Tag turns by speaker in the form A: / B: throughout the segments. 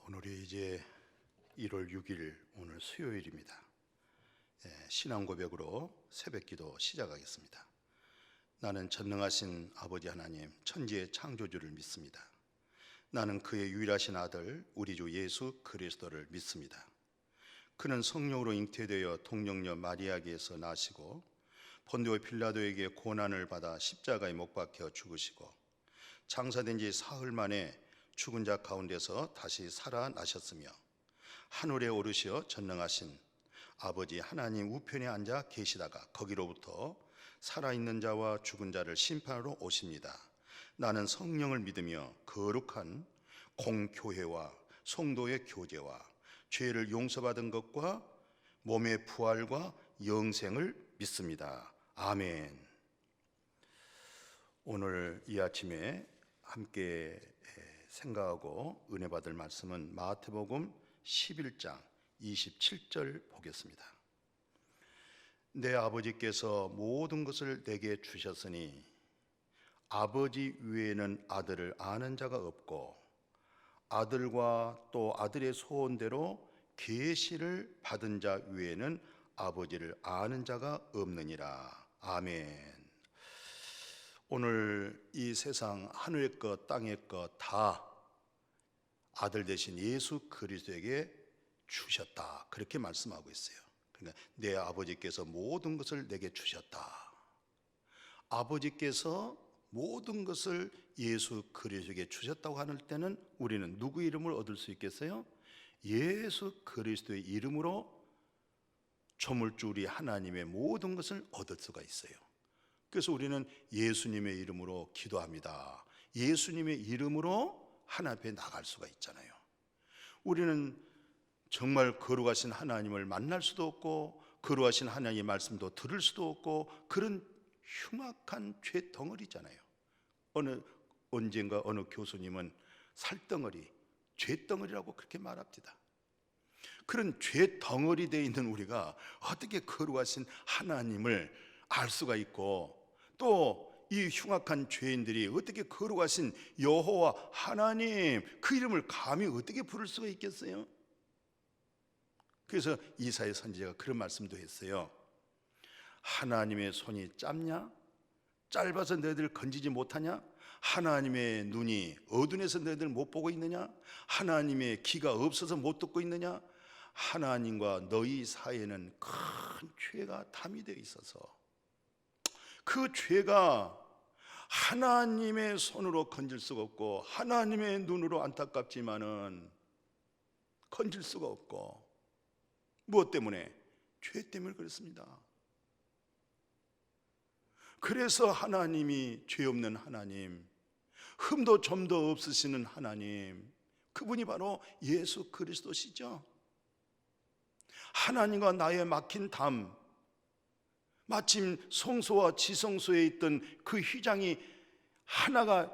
A: 오늘이 이제 1월 6일 오늘 수요일입니다. 신앙 고백으로 새벽기도 시작하겠습니다. 나는 전능하신 아버지 하나님 천지의 창조주를 믿습니다. 나는 그의 유일하신 아들 우리 주 예수 그리스도를 믿습니다. 그는 성령으로 잉태되어 동정녀 마리아에게서 나시고 본디오 빌라도에게 고난을 받아 십자가에 못 박혀 죽으시고 장사된 지 사흘 만에 죽은 자 가운데서 다시 살아나셨으며 하늘에 오르시어 전능하신 아버지 하나님 우편에 앉아 계시다가 거기로부터 살아있는 자와 죽은 자를 심판하러 오십니다. 나는 성령을 믿으며 거룩한 공교회와 성도의 교제와 죄를 용서받은 것과 몸의 부활과 영생을 믿습니다. 아멘. 오늘 이 아침에 함께 생각하고 은혜 받을 말씀은 마태복음 11장 27절 보겠습니다. 내 아버지께서 모든 것을 내게 주셨으니 아버지 외에는 아들을 아는 자가 없고 아들과 또 아들의 소원대로 계시를 받은 자 외에는 아버지를 아는 자가 없느니라. 아멘. 오늘 이 세상 하늘의 것 땅의 것 다 아들 되신 예수 그리스도에게 주셨다, 그렇게 말씀하고 있어요. 그러니까 내 아버지께서 모든 것을 내게 주셨다. 아버지께서 모든 것을 예수 그리스도에게 주셨다고 하는 때는 우리는 누구 이름을 얻을 수 있겠어요? 예수 그리스도의 이름으로 조물주 우리 하나님의 모든 것을 얻을 수가 있어요. 그래서 우리는 예수님의 이름으로 기도합니다. 예수님의 이름으로 하나님 앞에 나갈 수가 있잖아요. 우리는 정말 거룩하신 하나님을 만날 수도 없고 거룩하신 하나님의 말씀도 들을 수도 없고 그런 흉악한 죄 덩어리잖아요. 언젠가 어느 교수님은 살덩어리, 죄 덩어리라고 그렇게 말합니다. 그런 죄 덩어리 되어 있는 우리가 어떻게 거룩하신 하나님을 알 수가 있고 또 이 흉악한 죄인들이 어떻게 거룩하신 여호와 하나님 그 이름을 감히 어떻게 부를 수가 있겠어요? 그래서 이사야 선지자가 그런 말씀도 했어요. 하나님의 손이 짧냐? 짧아서 너희들 건지지 못하냐? 하나님의 눈이 어두워서 너희들 못 보고 있느냐? 하나님의 귀가 없어서 못 듣고 있느냐? 하나님과 너희 사이에는 큰 죄가 담이 되어 있어서 그 죄가 하나님의 손으로 건질 수가 없고 하나님의 눈으로 안타깝지만은 건질 수가 없고 무엇 때문에? 죄 때문에 그렇습니다. 그래서 하나님이 죄 없는 하나님, 흠도 점도 없으시는 하나님, 그분이 바로 예수 그리스도시죠. 하나님과 나의 막힌 담, 마침 성소와 지성소에 있던 그 휘장이 하나가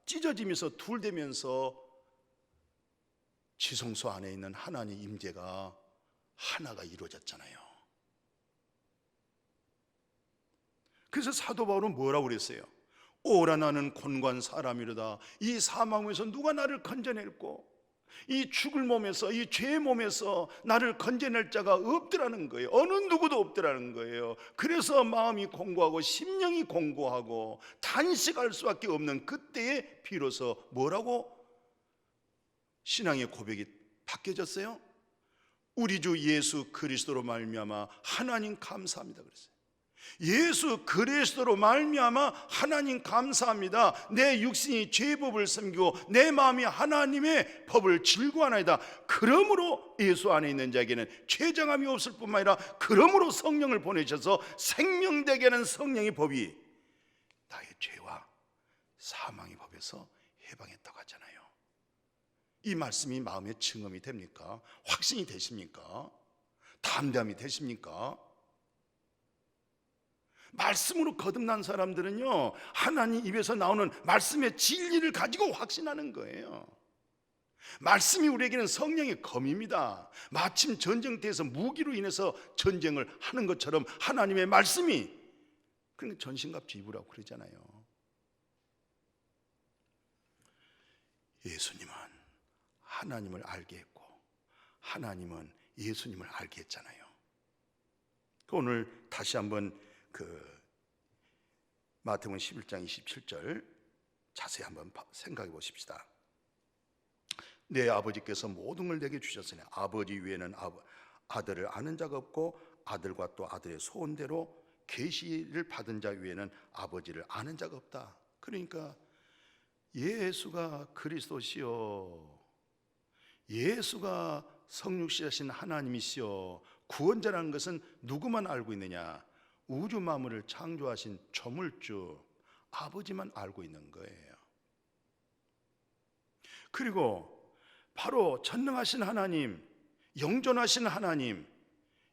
A: 찢어지면서 둘 되면서 지성소 안에 있는 하나님 임재가 하나가 이루어졌잖아요. 그래서 사도 바울은 뭐라고 그랬어요? 오라 나는 곤고한 사람이로다. 이 사망에서 누가 나를 건져낼꼬? 이 죽을 몸에서, 이 죄의 몸에서 나를 건져낼 자가 없더라는 거예요. 어느 누구도 없더라는 거예요. 그래서 마음이 공고하고 심령이 공고하고 탄식할 수밖에 없는 그때에 비로소 뭐라고 신앙의 고백이 바뀌어졌어요? 우리 주 예수 그리스도로 말미암아 하나님 감사합니다 그랬어요. 예수 그리스도로 말미암아 하나님 감사합니다. 내 육신이 죄의 법을 섬기고 내 마음이 하나님의 법을 즐거워하나이다. 그러므로 예수 안에 있는 자에게는 죄정함이 없을 뿐만 아니라 그러므로 성령을 보내셔서 생명되게 하는 성령의 법이 나의 죄와 사망의 법에서 해방했다고 하잖아요. 이 말씀이 마음에 증언이 됩니까? 확신이 되십니까? 담대함이 되십니까? 말씀으로 거듭난 사람들은요, 하나님 입에서 나오는 말씀의 진리를 가지고 확신하는 거예요. 말씀이 우리에게는 성령의 검입니다. 마침 전쟁터에서 무기로 인해서 전쟁을 하는 것처럼 하나님의 말씀이, 그러니까 전신갑주 입으라고 그러잖아요. 예수님은 하나님을 알게 했고 하나님은 예수님을 알게 했잖아요. 오늘 다시 한번 마태복음 11장 27절 자세히 한번 생각해 보십시다. 내 아버지께서 모든 걸 내게 주셨으니 아버지 위에는 아들을 아는 자가 없고 아들과 또 아들의 소원대로 계시를 받은 자 위에는 아버지를 아는 자가 없다. 그러니까 예수가 그리스도시요, 예수가 성육신하신 하나님이시요, 구원자라는 것은 누구만 알고 있느냐? 우주 만물을 창조하신 조물주 아버지만 알고 있는 거예요. 그리고 바로 전능하신 하나님, 영존하신 하나님,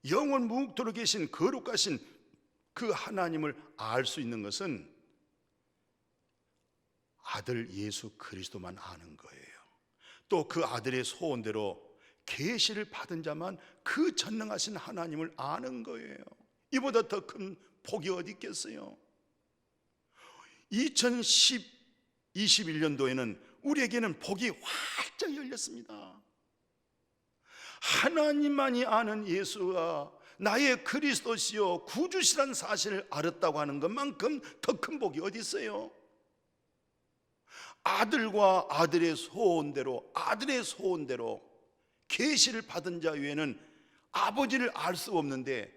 A: 영원 무궁토록 계신 거룩하신 그 하나님을 알 수 있는 것은 아들 예수 그리스도만 아는 거예요. 또 그 아들의 소원대로 계시를 받은 자만 그 전능하신 하나님을 아는 거예요. 이보다 더 큰 복이 어디 있겠어요? 2021년도에는 우리에게는 복이 활짝 열렸습니다. 하나님만이 아는 예수가 나의 그리스도시요 구주시란 사실을 알았다고 하는 것만큼 더 큰 복이 어디 있어요? 아들과 아들의 소원대로 계시를 받은 자 외에는 아버지를 알 수 없는데,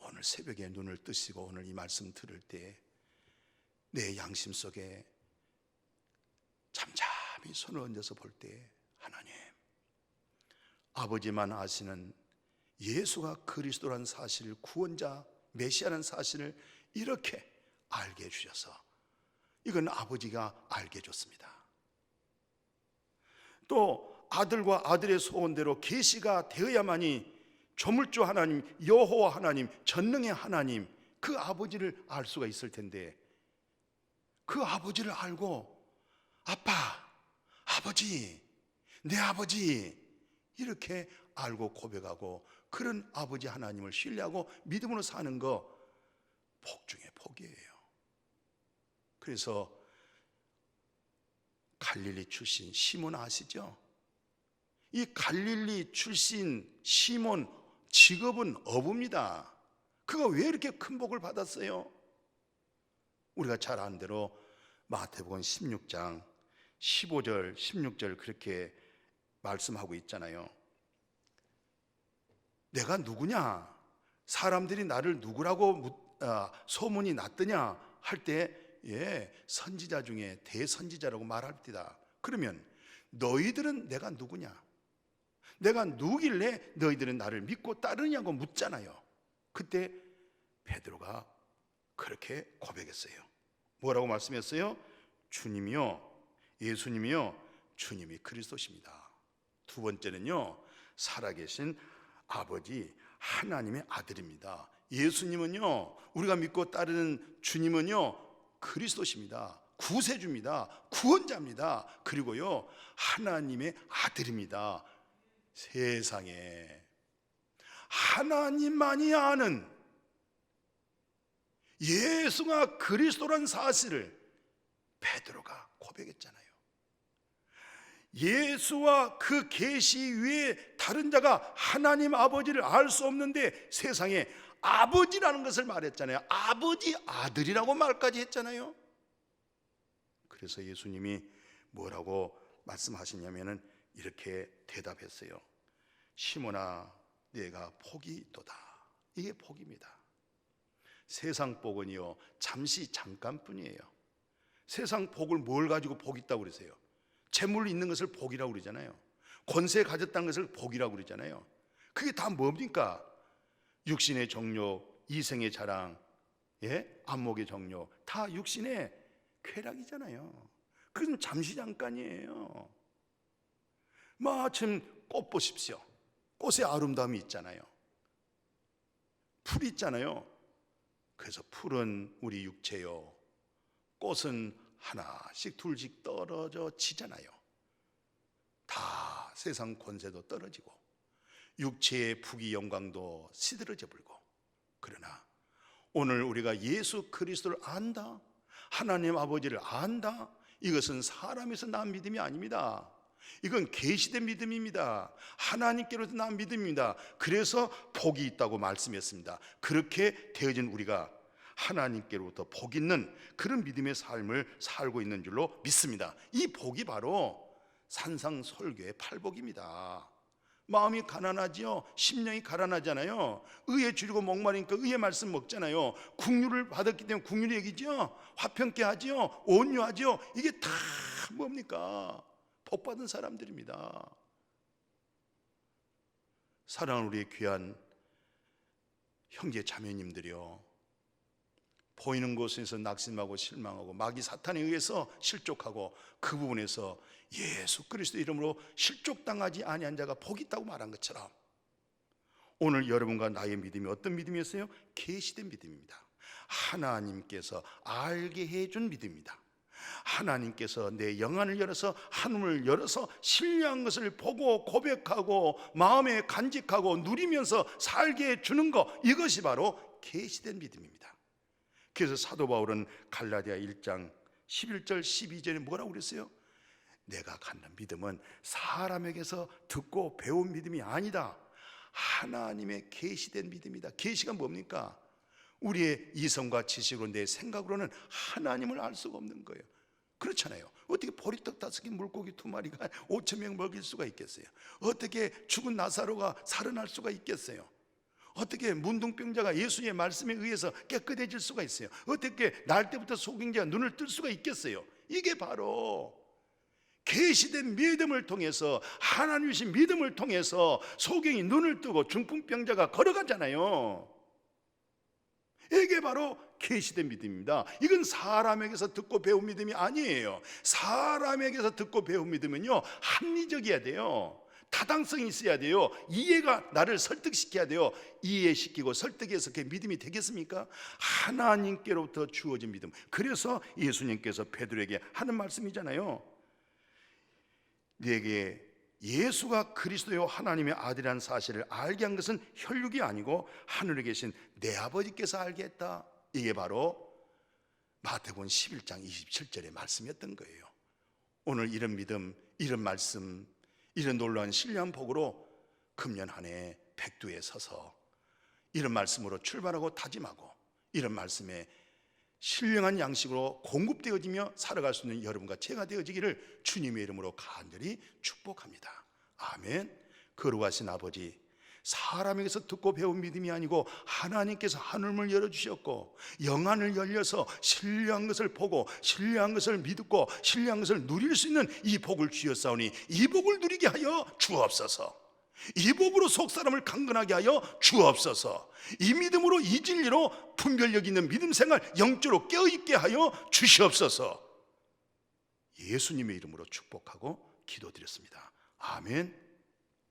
A: 오늘 새벽에 눈을 뜨시고 오늘 이 말씀 들을 때 내 양심 속에 잠잠히 손을 얹어서 볼 때, 하나님, 아버지만 아시는 예수가 그리스도라는 사실을, 구원자 메시아라는 사실을 이렇게 알게 해주셔서 이건 아버지가 알게 해줬습니다. 또 아들과 아들의 소원대로 계시가 되어야만이 조물주 하나님, 여호와 하나님, 전능의 하나님, 그 아버지를 알 수가 있을 텐데, 그 아버지를 알고 아빠, 아버지, 내 아버지 이렇게 알고 고백하고 그런 아버지 하나님을 신뢰하고 믿음으로 사는 거 복 중에 복이에요. 그래서 갈릴리 출신 시몬 아시죠? 이 갈릴리 출신 시몬 직업은 어부입니다. 그가 왜 이렇게 큰 복을 받았어요? 우리가 잘 아는 대로 마태복음 16장 15절 16절 그렇게 말씀하고 있잖아요. 내가 누구냐? 사람들이 나를 누구라고 소문이 났더냐 할 때, 선지자 중에 대선지자라고 말합니다. 그러면 너희들은 내가 누구냐? 내가 누구길래 너희들은 나를 믿고 따르냐고 묻잖아요. 그때 베드로가 그렇게 고백했어요. 뭐라고 말씀했어요? 주님이요, 예수님이요, 주님이 그리스도십니다. 두 번째는요, 살아계신 아버지 하나님의 아들입니다. 예수님은요, 우리가 믿고 따르는 주님은요, 그리스도십니다. 구세주입니다. 구원자입니다. 그리고요, 하나님의 아들입니다. 세상에 하나님만이 아는 예수가 그리스도란 사실을 베드로가 고백했잖아요. 예수와 그 계시 위에 다른 자가 하나님 아버지를 알 수 없는데 세상에 아버지라는 것을 말했잖아요. 아버지 아들이라고 말까지 했잖아요. 그래서 예수님이 뭐라고 말씀하시냐면은 이렇게 대답했어요. 시몬아, 네가 복이 있도다. 이게 복입니다. 세상 복은요, 잠깐뿐이에요. 세상 복을 뭘 가지고 복 있다고 그러세요? 재물 있는 것을 복이라고 그러잖아요. 권세 가졌다는 것을 복이라고 그러잖아요. 그게 다 뭡니까? 육신의 정욕, 이생의 자랑, 안목의 정욕, 다 육신의 쾌락이잖아요. 그건 잠깐이에요. 마침 꽃 보십시오. 꽃의 아름다움이 있잖아요. 풀이 있잖아요. 그래서 풀은 우리 육체요, 꽃은 하나씩 둘씩 떨어져 지잖아요. 다 세상 권세도 떨어지고 육체의 부귀 영광도 시들어져 불고. 그러나 오늘 우리가 예수 그리스도를 안다, 하나님 아버지를 안다, 이것은 사람에서 난 믿음이 아닙니다. 이건 계시된 믿음입니다. 하나님께로부터 난 믿음입니다. 그래서 복이 있다고 말씀했습니다. 그렇게 되어진 우리가 하나님께로부터 복 있는 그런 믿음의 삶을 살고 있는 줄로 믿습니다. 이 복이 바로 산상설교의 팔복입니다. 마음이 가난하지요. 심령이 가난하잖아요. 의에 줄이고 목마르니까 의의 말씀 먹잖아요. 국류를 받았기 때문에 국류 얘기죠. 화평케 하지요. 온유하지요. 이게 다 뭡니까? 복받은 사람들입니다. 사랑하는 우리 귀한 형제 자매님들이요, 보이는 곳에서 낙심하고 실망하고 마귀 사탄에 의해서 실족하고 그 부분에서 예수 그리스도 이름으로 실족당하지 아니한 자가 복이 있다고 말한 것처럼 오늘 여러분과 나의 믿음이 어떤 믿음이었어요? 계시된 믿음입니다. 하나님께서 알게 해준 믿음입니다. 하나님께서 내 영안을 열어서 하늘을 열어서 신뢰한 것을 보고 고백하고 마음에 간직하고 누리면서 살게 해주는 것, 이것이 바로 계시된 믿음입니다. 그래서 사도 바울은 갈라디아 1장 11절 12절에 뭐라고 그랬어요? 내가 갖는 믿음은 사람에게서 듣고 배운 믿음이 아니다. 하나님의 계시된 믿음이다. 계시가 뭡니까? 우리의 이성과 지식으로 내 생각으로는 하나님을 알 수가 없는 거예요. 그렇잖아요. 어떻게 보리떡 5개 물고기 2마리가 5,000명 먹일 수가 있겠어요? 어떻게 죽은 나사로가 살아날 수가 있겠어요? 어떻게 문둥병자가 예수의 말씀에 의해서 깨끗해질 수가 있어요? 어떻게 날 때부터 소경자가 눈을 뜰 수가 있겠어요? 이게 바로 계시된 믿음을 통해서, 하나님 주신 믿음을 통해서 소경이 눈을 뜨고 중풍병자가 걸어가잖아요. 이게 바로 계시된 믿음입니다. 이건 사람에게서 듣고 배운 믿음이 아니에요. 사람에게서 듣고 배운 믿음은요, 합리적이어야 돼요. 타당성이 있어야 돼요. 이해가 나를 설득시켜야 돼요. 이해시키고 설득해서 그게 믿음이 되겠습니까? 하나님께로부터 주어진 믿음. 그래서 예수님께서 베드로에게 하는 말씀이잖아요. 내게 예수가 그리스도요 하나님의 아들이라는 사실을 알게 한 것은 혈육이 아니고 하늘에 계신 내 아버지께서 알게 했다. 이게 바로 마태복음 11장 27절의 말씀이었던 거예요. 오늘 이런 믿음, 이런 말씀, 이런 놀라운 신령한 복으로 금년 한 해 백두에 서서 이런 말씀으로 출발하고 다짐하고 이런 말씀에 신령한 양식으로 공급되어지며 살아갈 수 있는 여러분과 제가 되어지기를 주님의 이름으로 간절히 축복합니다. 아멘. 거룩하신 아버지, 사람에게서 듣고 배운 믿음이 아니고 하나님께서 하늘문을 열어주셨고 영안을 열려서 신령한 것을 보고 신령한 것을 믿고 신령한 것을 누릴 수 있는 이 복을 주셨사오니 이 복을 누리게 하여 주옵소서. 이 복으로 속사람을 강건하게 하여 주옵소서. 이 믿음으로 이 진리로 분별력 있는 믿음 생활 영적으로 깨어있게 하여 주시옵소서. 예수님의 이름으로 축복하고 기도드렸습니다. 아멘.